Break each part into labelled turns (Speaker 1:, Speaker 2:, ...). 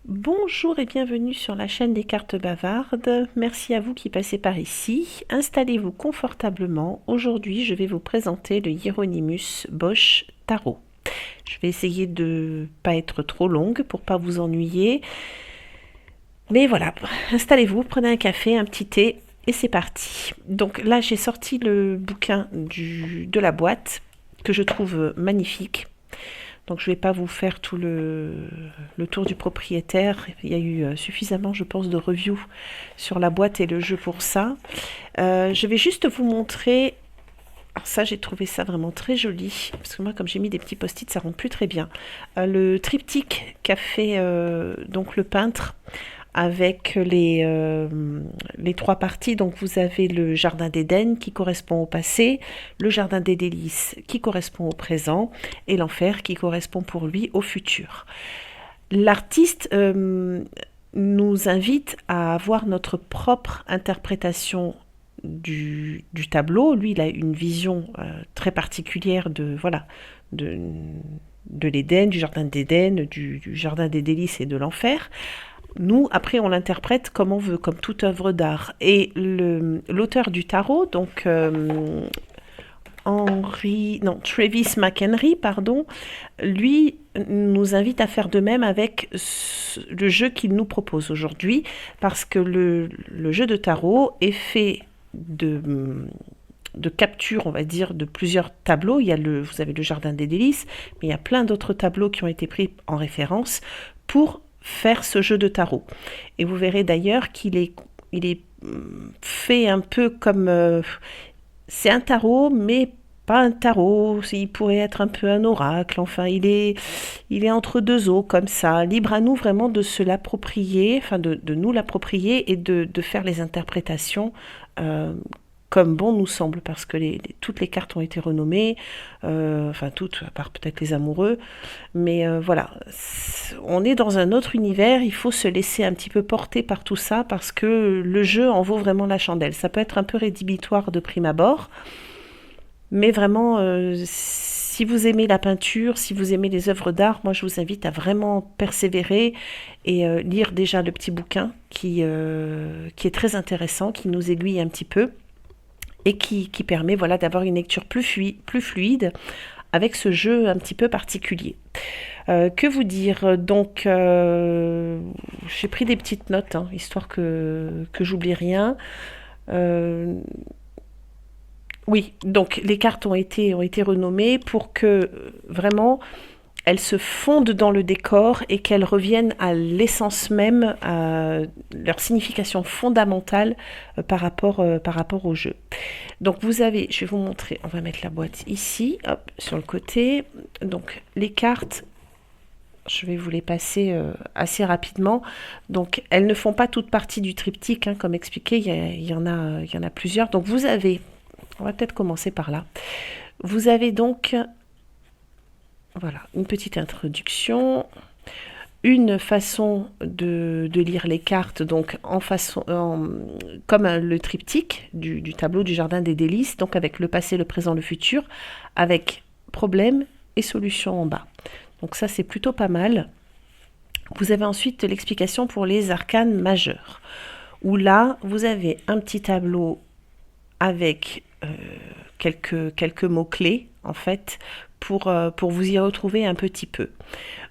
Speaker 1: Bonjour et bienvenue sur la chaîne des cartes bavardes. Merci à vous qui passez par ici. Installez-vous confortablement. Aujourd'hui, je vais vous présenter le Hieronymus Bosch Tarot. Je vais essayer de pas être trop longue pour pas vous ennuyer. Mais voilà, installez-vous, prenez un café, un petit thé et c'est parti. Donc là, j'ai sorti le bouquin de la boîte que je trouve magnifique. Donc je ne vais pas vous faire tout le tour du propriétaire. Il y a eu suffisamment, je pense, de reviews sur la boîte et le jeu pour ça. Je vais juste vous montrer. Alors ça, j'ai trouvé ça vraiment très joli. Parce que moi, comme j'ai mis des petits post-it, ça ne rentre plus très bien. Le triptyque qu'a fait donc le peintre avec les trois parties. Donc vous avez le jardin d'Éden qui correspond au passé, le jardin des délices qui correspond au présent et l'enfer qui correspond pour lui au futur. L'artiste nous invite à avoir notre propre interprétation du tableau. Lui, il a une vision très particulière de, de l'Éden, du jardin d'Éden, du jardin des délices et de l'enfer. Nous, après, on l'interprète comme on veut, comme toute œuvre d'art. Et l'auteur du tarot, donc Travis McHenry, pardon, lui nous invite à faire de même avec le jeu qu'il nous propose aujourd'hui, parce que le jeu de tarot est fait de capture, on va dire, de plusieurs tableaux. Vous avez le jardin des délices, mais il y a plein d'autres tableaux qui ont été pris en référence pour faire ce jeu de tarot. Et vous verrez d'ailleurs qu'il est fait un peu comme... c'est un tarot, mais pas un tarot. Il pourrait être un peu un oracle. Enfin, il est entre deux eaux, comme ça. Libre à nous vraiment de se l'approprier, enfin de nous l'approprier et de faire les interprétations comme bon nous semble, parce que toutes les cartes ont été renommées, enfin toutes, à part peut-être les amoureux, mais voilà, on est dans un autre univers, il faut se laisser un petit peu porter par tout ça, parce que le jeu en vaut vraiment la chandelle. Ça peut être un peu rédhibitoire de prime abord, mais vraiment, si vous aimez la peinture, si vous aimez les œuvres d'art, moi je vous invite à vraiment persévérer et lire déjà le petit bouquin qui est très intéressant, qui nous aiguille un petit peu et qui permet voilà, d'avoir une lecture plus fluide avec ce jeu un petit peu particulier. Que vous dire? Donc, j'ai pris des petites notes, hein, histoire que j'oublie rien. Oui, donc les cartes ont été renommées pour que vraiment elles se fondent dans le décor et qu'elles reviennent à l'essence même, à leur signification fondamentale par rapport au jeu. Donc vous avez, je vais vous montrer, on va mettre la boîte ici, hop, sur le côté. Donc les cartes, je vais vous les passer assez rapidement. Donc elles ne font pas toute partie du triptyque, hein, comme expliqué, il y en a plusieurs. Donc vous avez, on va peut-être commencer par là. Vous avez donc... Voilà, une petite introduction, une façon de lire les cartes, donc comme le triptyque du tableau du jardin des délices, donc avec le passé, le présent, le futur, avec problème et solution en bas. Donc ça, c'est plutôt pas mal. Vous avez ensuite l'explication pour les arcanes majeures, où là, vous avez un petit tableau avec quelques mots-clés, en fait, pour vous y retrouver un petit peu.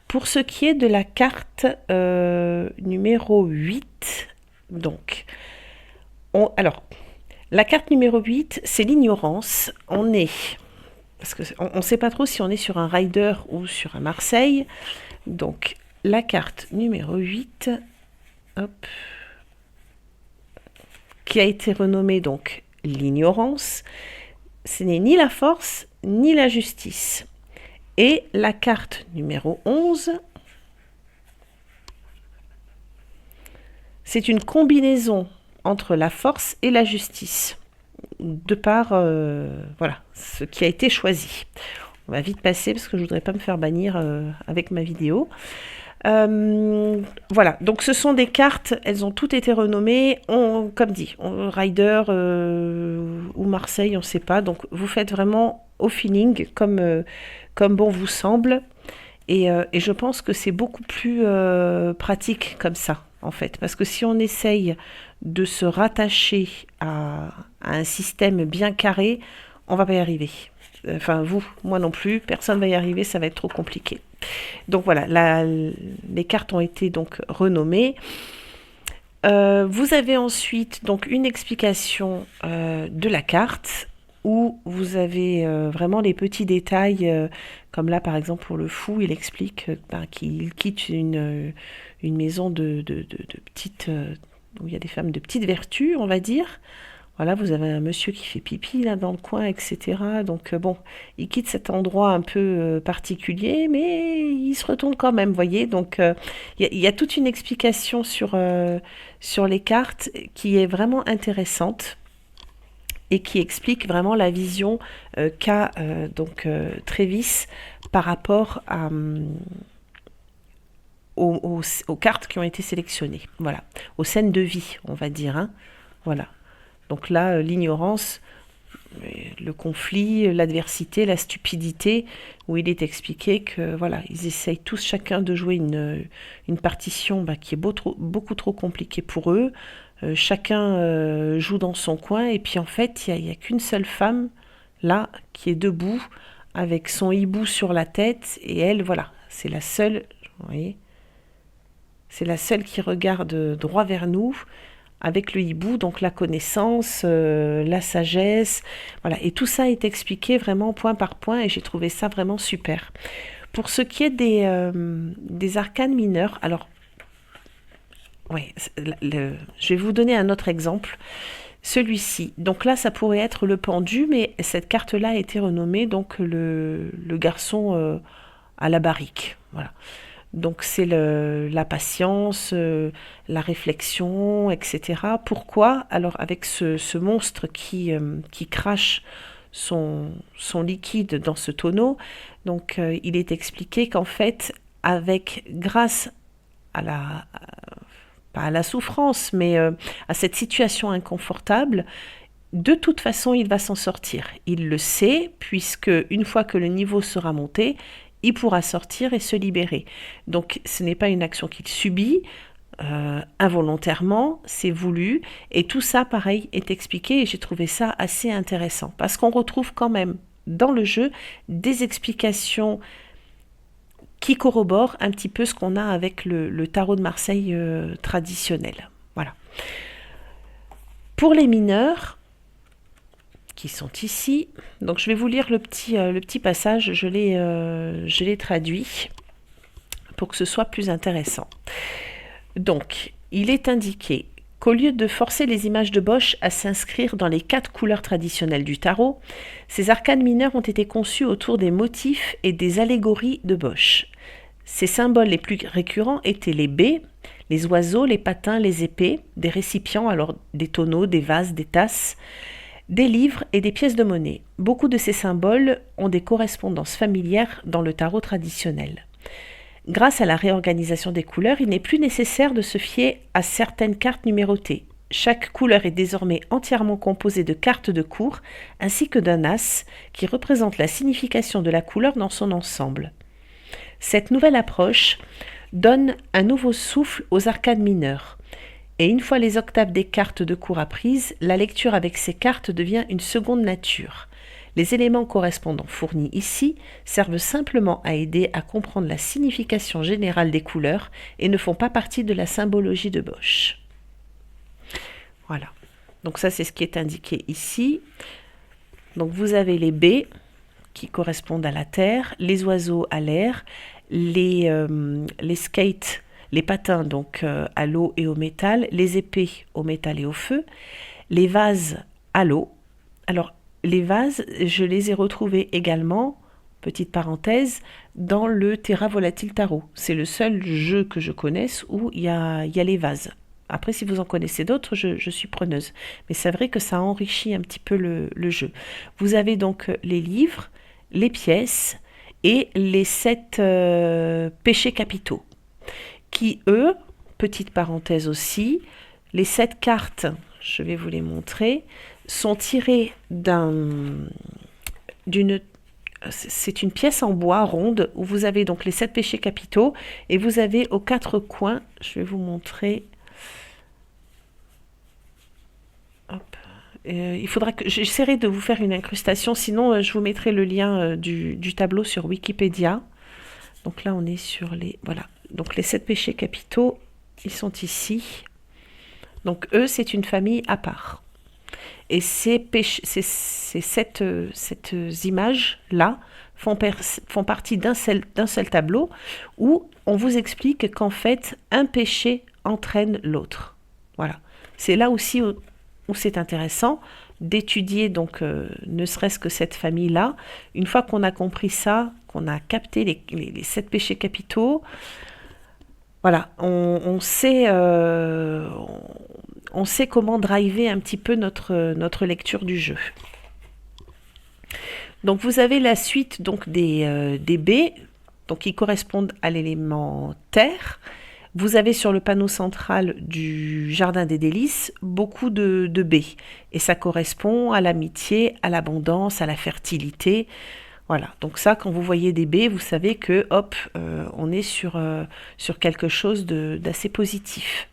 Speaker 1: Pour ce qui est de la carte numéro 8, donc, alors, la carte numéro 8, c'est l'ignorance. Parce qu'on ne sait pas trop si on est sur un Rider ou sur un Marseille. Donc, la carte numéro 8, hop, qui a été renommée donc l'ignorance, ce n'est ni la force ni la justice. Et la carte numéro 11, c'est une combinaison entre la force et la justice, de par voilà, ce qui a été choisi. On va vite passer parce que je ne voudrais pas me faire bannir avec ma vidéo. Voilà, donc ce sont des cartes, elles ont toutes été renommées, comme dit, Rider ou Marseille, on ne sait pas, donc vous faites vraiment au feeling, comme bon vous semble, Et je pense que c'est beaucoup plus pratique comme ça, en fait. Parce que si on essaye de se rattacher à un système bien carré, on va pas y arriver. Enfin, vous, moi non plus, personne va y arriver, ça va être trop compliqué. Donc voilà, les cartes ont été donc renommées. Vous avez ensuite donc une explication de la carte où vous avez vraiment les petits détails, comme là par exemple pour le fou, il explique qu'il quitte une maison de petites, où il y a des femmes de petites vertus, on va dire. Voilà, vous avez un monsieur qui fait pipi là dans le coin, etc. Donc bon, il quitte cet endroit un peu particulier, mais il se retourne quand même, voyez. Donc il y a toute une explication sur les cartes qui est vraiment intéressante et qui explique vraiment la vision qu'a Travis par rapport aux cartes qui ont été sélectionnées. Voilà, aux scènes de vie, on va dire. Hein. Voilà. Donc là, l'ignorance, le conflit, l'adversité, la stupidité, où il est expliqué que voilà, ils essayent tous chacun de jouer une partition qui est beaucoup trop compliquée pour eux. Chacun joue dans son coin et puis en fait, il y a qu'une seule femme là qui est debout avec son hibou sur la tête et elle, voilà, c'est la seule, vous voyez, c'est la seule qui regarde droit vers nous avec le hibou, donc la connaissance, la sagesse, voilà. Et tout ça est expliqué vraiment point par point et j'ai trouvé ça vraiment super. Pour ce qui est des arcanes mineurs, alors, ouais, je vais vous donner un autre exemple. Celui-ci, donc là ça pourrait être le pendu, mais cette carte-là a été renommée donc le garçon à la barrique, voilà. Donc c'est la patience, la réflexion, etc. Pourquoi? Alors avec ce monstre qui crache son liquide dans ce tonneau, donc il est expliqué qu'en fait, grâce à pas à la souffrance, mais à cette situation inconfortable, de toute façon, il va s'en sortir. Il le sait, puisque une fois que le niveau sera monté, il pourra sortir et se libérer. Donc ce n'est pas une action qu'il subit involontairement, c'est voulu. Et tout ça, pareil, est expliqué et j'ai trouvé ça assez intéressant. Parce qu'on retrouve quand même dans le jeu des explications qui corroborent un petit peu ce qu'on a avec le tarot de Marseille traditionnel. Voilà. Pour les mineurs, qui sont ici. Donc je vais vous lire le petit passage, je l'ai traduit pour que ce soit plus intéressant. Donc, il est indiqué qu'au lieu de forcer les images de Bosch à s'inscrire dans les 4 couleurs traditionnelles du tarot, ces arcanes mineurs ont été conçus autour des motifs et des allégories de Bosch. Ces symboles les plus récurrents étaient les baies, les oiseaux, les patins, les épées, des récipients, alors des tonneaux, des vases, des tasses, des livres et des pièces de monnaie. Beaucoup de ces symboles ont des correspondances familières dans le tarot traditionnel. Grâce à la réorganisation des couleurs, il n'est plus nécessaire de se fier à certaines cartes numérotées. Chaque couleur est désormais entièrement composée de cartes de cour ainsi que d'un as qui représente la signification de la couleur dans son ensemble. Cette nouvelle approche donne un nouveau souffle aux arcanes mineures. Et une fois les octaves des cartes de cour apprises, la lecture avec ces cartes devient une seconde nature. Les éléments correspondants fournis ici servent simplement à aider à comprendre la signification générale des couleurs et ne font pas partie de la symbologie de Bosch. Voilà. Donc ça, c'est ce qui est indiqué ici. Donc vous avez les baies qui correspondent à la terre, les oiseaux à l'air, les skates, les patins donc à l'eau et au métal, les épées au métal et au feu, les vases à l'eau. Alors les vases, je les ai retrouvés également, petite parenthèse, dans le Terra Volatile Tarot. C'est le seul jeu que je connaisse où il y a les vases. Après, si vous en connaissez d'autres, je suis preneuse. Mais c'est vrai que ça enrichit un petit peu le jeu. Vous avez donc les livres, les pièces et les 7 péchés capitaux. Qui, eux, petite parenthèse aussi, les 7 cartes, je vais vous les montrer, sont tirées d'une c'est une pièce en bois ronde où vous avez donc les 7 péchés capitaux et vous avez aux 4 coins, je vais vous montrer. Hop. Il faudra que j'essaierai de vous faire une incrustation, sinon je vous mettrai le lien du tableau sur Wikipédia. Donc là, on est sur les... Voilà. Donc les 7 péchés capitaux, ils sont ici. Donc eux, c'est une famille à part. Et ces cette images-là font partie d'un seul tableau où on vous explique qu'en fait, un péché entraîne l'autre. Voilà. C'est là aussi où c'est intéressant d'étudier donc ne serait-ce que cette famille-là. Une fois qu'on a compris ça, qu'on a capté les 7 péchés capitaux, voilà, on sait comment driver un petit peu notre lecture du jeu. Donc vous avez la suite donc des baies, donc qui correspondent à l'élément terre. Vous avez sur le panneau central du Jardin des Délices beaucoup de baies. Et ça correspond à l'amitié, à l'abondance, à la fertilité. Voilà, donc ça, quand vous voyez des baies, vous savez que, hop, on est sur quelque chose d'assez positif.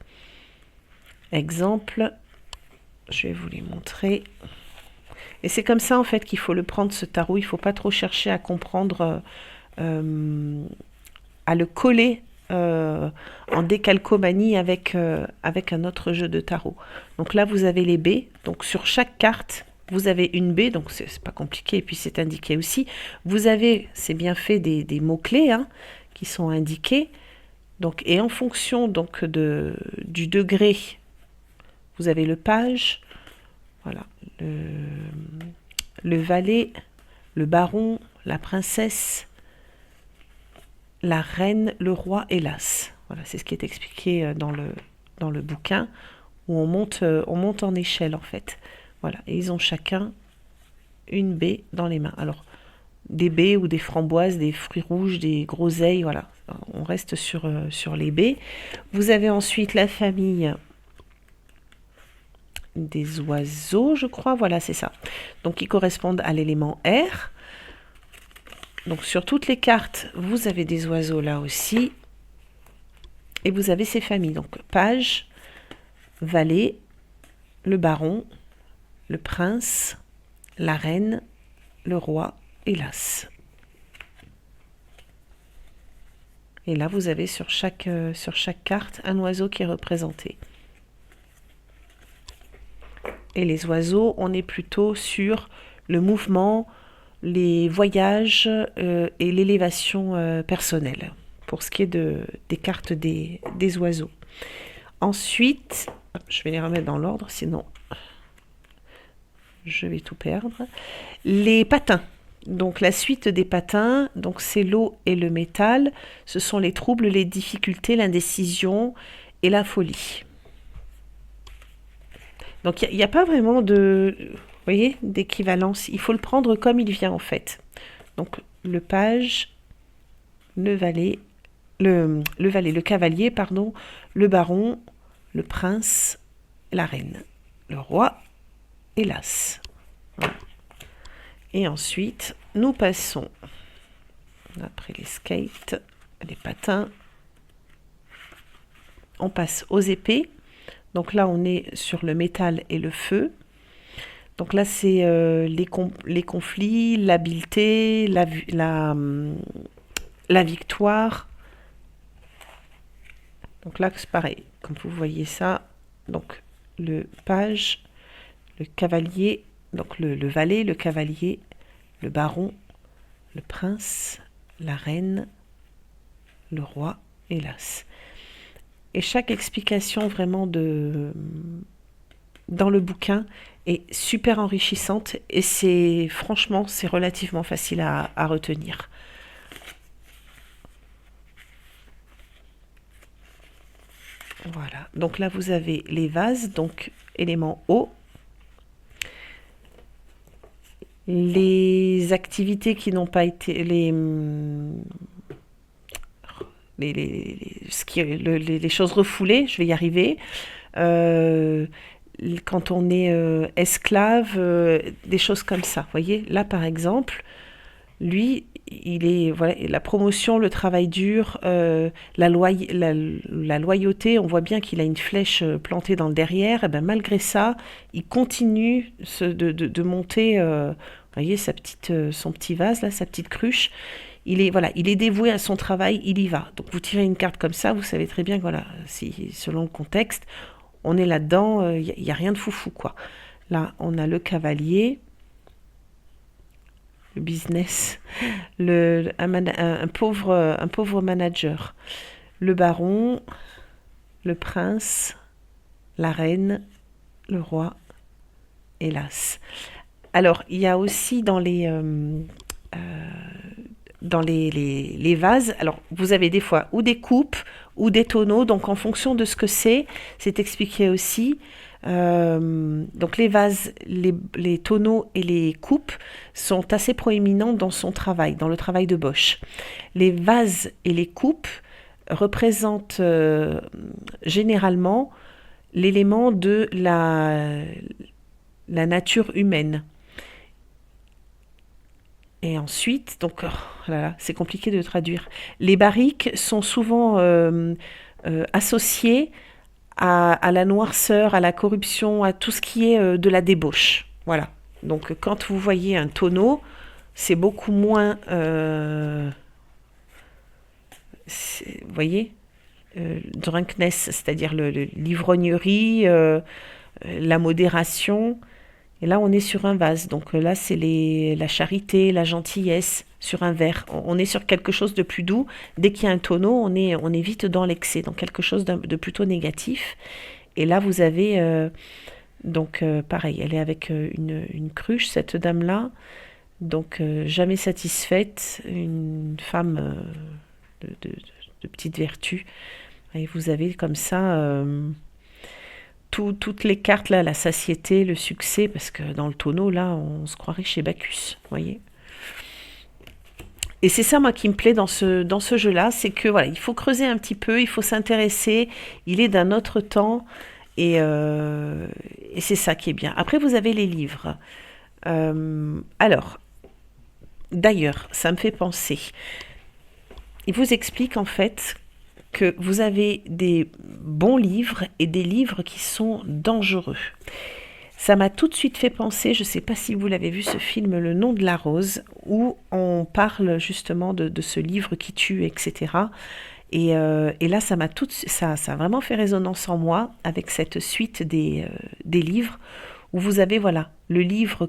Speaker 1: Exemple, je vais vous les montrer. Et c'est comme ça, en fait, qu'il faut le prendre, ce tarot. Il ne faut pas trop chercher à comprendre, à le coller en décalcomanie avec un autre jeu de tarot. Donc là, vous avez les baies. Donc sur chaque carte, vous avez une baie, donc c'est pas compliqué, et puis c'est indiqué aussi. Vous avez, c'est bien fait, des mots-clés hein, qui sont indiqués. Donc, et en fonction donc, du degré, vous avez le page, voilà, le valet, le baron, la princesse, la reine, le roi et l'as. Voilà, c'est ce qui est expliqué dans le bouquin, où on monte en échelle en fait. Voilà, et ils ont chacun une baie dans les mains. Alors, des baies ou des framboises, des fruits rouges, des groseilles, voilà. On reste sur les baies. Vous avez ensuite la famille des oiseaux, je crois, voilà, c'est ça. Donc, qui correspondent à l'élément air. Donc, sur toutes les cartes, vous avez des oiseaux là aussi. Et vous avez ces familles. Donc, page, valet, le baron, le prince, la reine, le roi et l'as. Et là, vous avez sur chaque carte un oiseau qui est représenté. Et les oiseaux, on est plutôt sur le mouvement, les voyages et l'élévation personnelle, pour ce qui est des cartes des oiseaux. Ensuite, je vais les remettre dans l'ordre, sinon je vais tout perdre. Les patins. Donc la suite des patins, donc c'est l'eau et le métal. Ce sont les troubles, les difficultés, l'indécision et la folie. Donc il n'y a pas vraiment d'équivalence. Il faut le prendre comme il vient en fait. Donc le page, le valet, le cavalier, pardon, le baron, le prince, la reine, le roi et l'as. Voilà. Et ensuite, nous passons, après les skates, les patins, on passe aux épées. Donc là, on est sur le métal et le feu. Donc là, c'est les conflits, l'habileté, la victoire. Donc là, c'est pareil. Comme vous voyez ça, donc le page, le cavalier, donc le valet, le cavalier, le baron, le prince, la reine, le roi et l'as. Et chaque explication vraiment dans le bouquin est super enrichissante et c'est relativement facile à retenir. Voilà, donc là vous avez les vases, donc élément eau. Les activités qui n'ont pas été... les choses refoulées, je vais y arriver. Quand on est esclave, des choses comme ça. Vous voyez, là par exemple, Lui, il est voilà la promotion, le travail dur, la loyauté. On voit bien qu'il a une flèche plantée dans le derrière. Et ben malgré ça, il continue de monter. Vous voyez son petit vase là, sa petite cruche. Il est dévoué à son travail. Il y va. Donc vous tirez une carte comme ça, vous savez très bien que voilà, si selon le contexte, on est là-dedans. Il y a rien de foufou quoi. Là, on a le cavalier, le business, un pauvre manager, le baron, le prince, la reine, le roi, hélas. Alors, il y a aussi dans les vases, alors vous avez des fois ou des coupes ou des tonneaux, donc en fonction de ce que c'est expliqué aussi. Donc les vases, les tonneaux et les coupes sont assez proéminents dans son travail, dans le travail de Bosch. Les vases et les coupes représentent généralement l'élément de la nature humaine. Et ensuite, donc, oh là là, c'est compliqué de traduire. Les barriques sont souvent associées à la noirceur, à la corruption, à tout ce qui est de la débauche. Voilà. Donc, quand vous voyez un tonneau, c'est beaucoup moins, vous voyez, drunkenness, c'est-à-dire l'ivrognerie, la modération. Et là, on est sur un vase. Donc là, c'est la charité, la gentillesse sur un verre. On est sur quelque chose de plus doux. Dès qu'il y a un tonneau, on est vite dans l'excès, dans quelque chose de plutôt négatif. Et là, vous avez, pareil, elle est avec une cruche, cette dame-là. Donc, jamais satisfaite, une femme de petite vertu. Et vous avez comme ça toutes les cartes, là, la satiété, le succès, parce que dans le tonneau, là, on se croirait chez Bacchus, vous voyez. Et c'est ça, moi, qui me plaît dans ce jeu-là, c'est que voilà, il faut creuser un petit peu, il faut s'intéresser, il est d'un autre temps, et c'est ça qui est bien. Après, vous avez les livres. Alors, d'ailleurs, ça me fait penser. Il vous explique en fait que vous avez des bons livres et des livres qui sont dangereux. Ça m'a tout de suite fait penser, je ne sais pas si vous l'avez vu, ce film Le nom de la rose, où on parle justement de ce livre qui tue, etc. Et là, ça a vraiment fait résonance en moi avec cette suite des livres, où vous avez voilà, le livre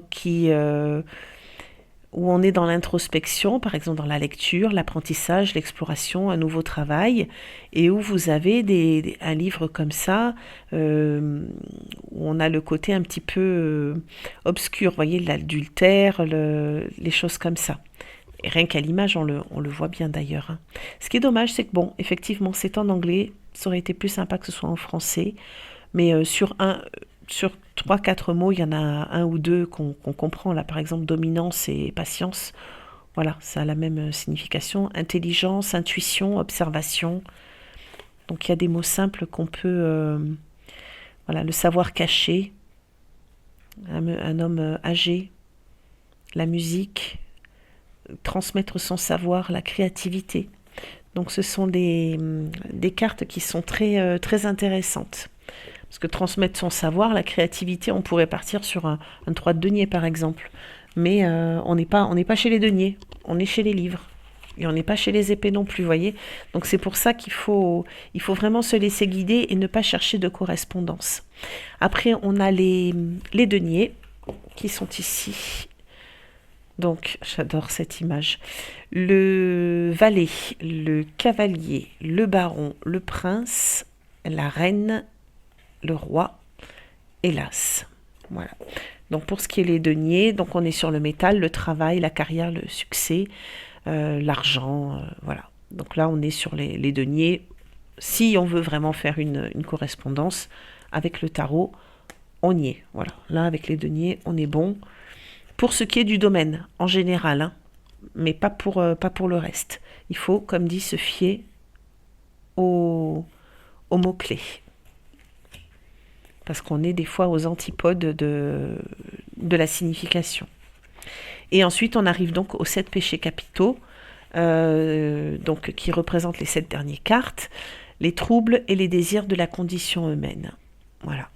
Speaker 1: où on est dans l'introspection, par exemple dans la lecture, l'apprentissage, l'exploration, un nouveau travail, et où vous avez un livre comme ça, où on a le côté un petit peu obscur, vous voyez, l'adultère, les choses comme ça. Et rien qu'à l'image, on le voit bien d'ailleurs. Hein. Ce qui est dommage, c'est que bon, effectivement, c'est en anglais, ça aurait été plus sympa que ce soit en français, mais sur trois, quatre mots, il y en a un ou deux qu'on comprend. Là, par exemple, dominance et patience. Voilà, ça a la même signification. Intelligence, intuition, observation. Donc, il y a des mots simples qu'on peut... voilà, le savoir caché, un homme âgé, la musique, transmettre son savoir, la créativité. Donc, ce sont des cartes qui sont très intéressantes. Parce que transmettre son savoir, la créativité, on pourrait partir sur un 3 de denier par exemple. Mais on n'est pas chez les deniers, on est chez les livres. Et on n'est pas chez les épées non plus, vous voyez. Donc c'est pour ça qu'il faut vraiment se laisser guider et ne pas chercher de correspondance. Après, on a les deniers qui sont ici. Donc, j'adore cette image. Le valet, le cavalier, le baron, le prince, la reine, le roi, hélas. Voilà. Donc pour ce qui est les deniers, donc on est sur le métal, le travail, la carrière, le succès, l'argent, voilà. Donc là on est sur les deniers. Si on veut vraiment faire une correspondance avec le tarot, on y est. Voilà. Là avec les deniers, on est bon. Pour ce qui est du domaine, en général, hein, mais pas pour le reste. Il faut, comme dit, se fier aux mots-clés. Parce qu'on est des fois aux antipodes de la signification. Et ensuite, on arrive donc aux 7 péchés capitaux, donc, qui représentent les 7 dernières cartes, les troubles et les désirs de la condition humaine. Voilà.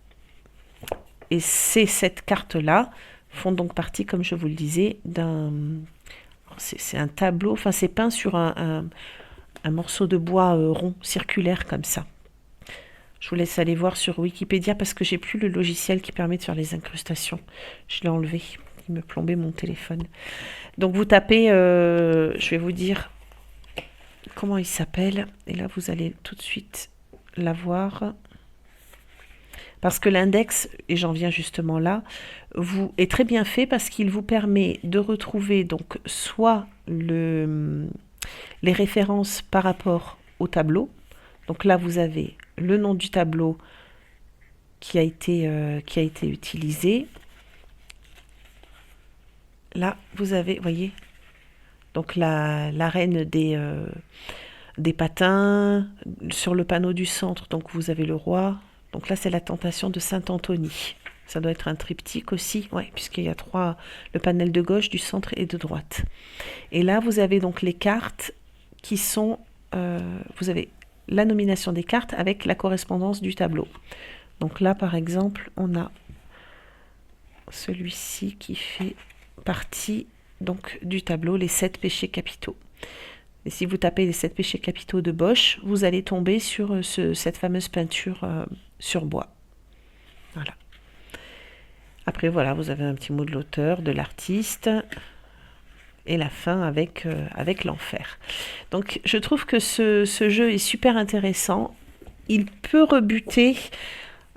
Speaker 1: Et ces 7 cartes-là font donc partie, comme je vous le disais, d'un... C'est un tableau, enfin c'est peint sur un morceau de bois rond, circulaire comme ça. Je vous laisse aller voir sur Wikipédia parce que j'ai plus le logiciel qui permet de faire les incrustations. Je l'ai enlevé, il me plombait mon téléphone. Donc vous tapez, je vais vous dire comment il s'appelle, et là vous allez tout de suite l'avoir. Parce que l'index, et j'en viens justement là, est très bien fait parce qu'il vous permet de retrouver donc soit les références par rapport au tableau. Donc là, vous avez le nom du tableau qui a été utilisé. Là, vous avez, voyez, donc la reine des patins, sur le panneau du centre, donc vous avez le roi. Donc là, c'est la tentation de Saint-Anthony. Ça doit être un triptyque aussi, ouais, puisqu'il y a 3, le panel de gauche, du centre et de droite. Et là, vous avez donc les cartes qui sont... vous avez la nomination des cartes avec la correspondance du tableau. Donc là, par exemple, on a celui-ci qui fait partie donc, du tableau, les 7 péchés capitaux. Et si vous tapez les 7 péchés capitaux de Bosch, vous allez tomber sur cette fameuse peinture sur bois. Voilà. Après, voilà, vous avez un petit mot de l'auteur, de l'artiste, et la fin avec l'enfer. Donc, je trouve que ce jeu est super intéressant. Il peut rebuter.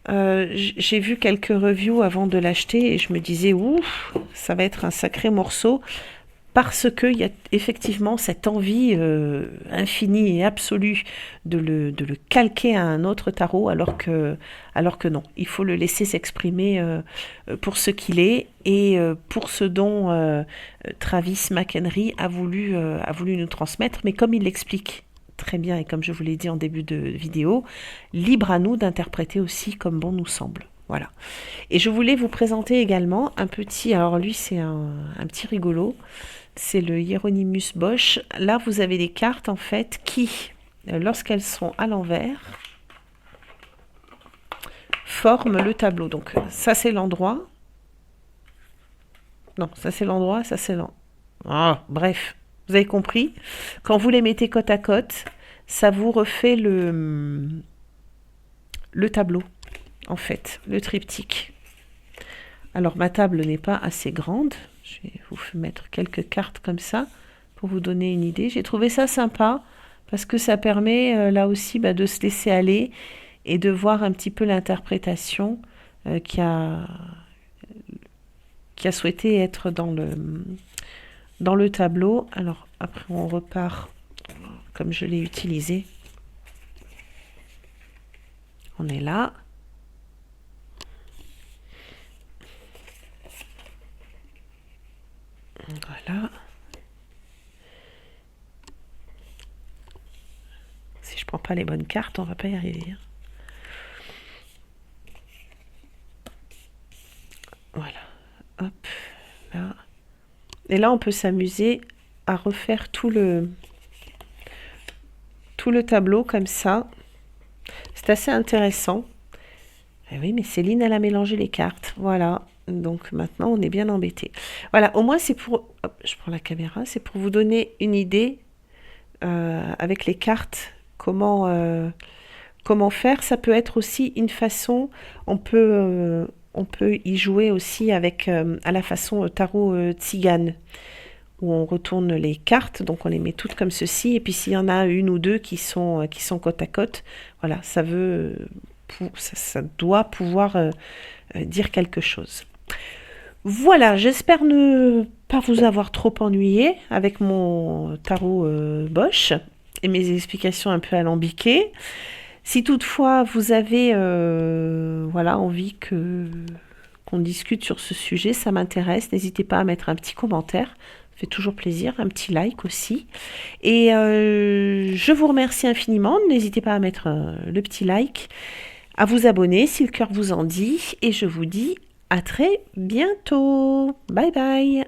Speaker 1: J'ai vu quelques reviews avant de l'acheter et je me disais, ouf, ça va être un sacré morceau. Parce qu'il y a effectivement cette envie infinie et absolue de le calquer à un autre tarot, alors que non. Il faut le laisser s'exprimer pour ce qu'il est et pour ce dont Travis McHenry a voulu nous transmettre. Mais comme il l'explique très bien et comme je vous l'ai dit en début de vidéo, libre à nous d'interpréter aussi comme bon nous semble. Voilà. Et je voulais vous présenter également un petit... Alors lui, c'est un petit rigolo. C'est le Hieronymus Bosch. Là, vous avez des cartes, en fait, qui, lorsqu'elles sont à l'envers, forment le tableau. Donc, ça, c'est l'endroit. Non, ça, c'est l'endroit, ça, c'est l'endroit. Ah, bref, vous avez compris. Quand vous les mettez côte à côte, ça vous refait le tableau, en fait, le triptyque. Alors, ma table n'est pas assez grande. Je vais vous mettre quelques cartes comme ça pour vous donner une idée. J'ai trouvé ça sympa parce que ça permet là aussi de se laisser aller et de voir un petit peu l'interprétation qui a souhaité être dans le tableau. Alors après on repart comme je l'ai utilisé. On est là. Voilà. Si je prends pas les bonnes cartes, on va pas y arriver. Voilà. Hop. Là. Et là, on peut s'amuser à refaire tout le tableau comme ça. C'est assez intéressant. Et oui, mais Céline, elle a mélangé les cartes. Voilà. Donc maintenant, on est bien embêté. Voilà, au moins c'est pour... Hop, je prends la caméra. C'est pour vous donner une idée avec les cartes, comment faire. Ça peut être aussi une façon, on peut y jouer aussi avec à la façon tarot tzigane, où on retourne les cartes, donc on les met toutes comme ceci, et puis s'il y en a une ou deux qui sont côte à côte, voilà, ça doit pouvoir dire quelque chose. Voilà, j'espère ne pas vous avoir trop ennuyé avec mon tarot Bosch et mes explications un peu alambiquées. Si toutefois vous avez envie qu'on discute sur ce sujet, ça m'intéresse, n'hésitez pas à mettre un petit commentaire. Ça fait toujours plaisir, un petit like aussi. Et je vous remercie infiniment. N'hésitez pas à mettre le petit like, à vous abonner si le cœur vous en dit. Et je vous dis à très bientôt. Bye bye.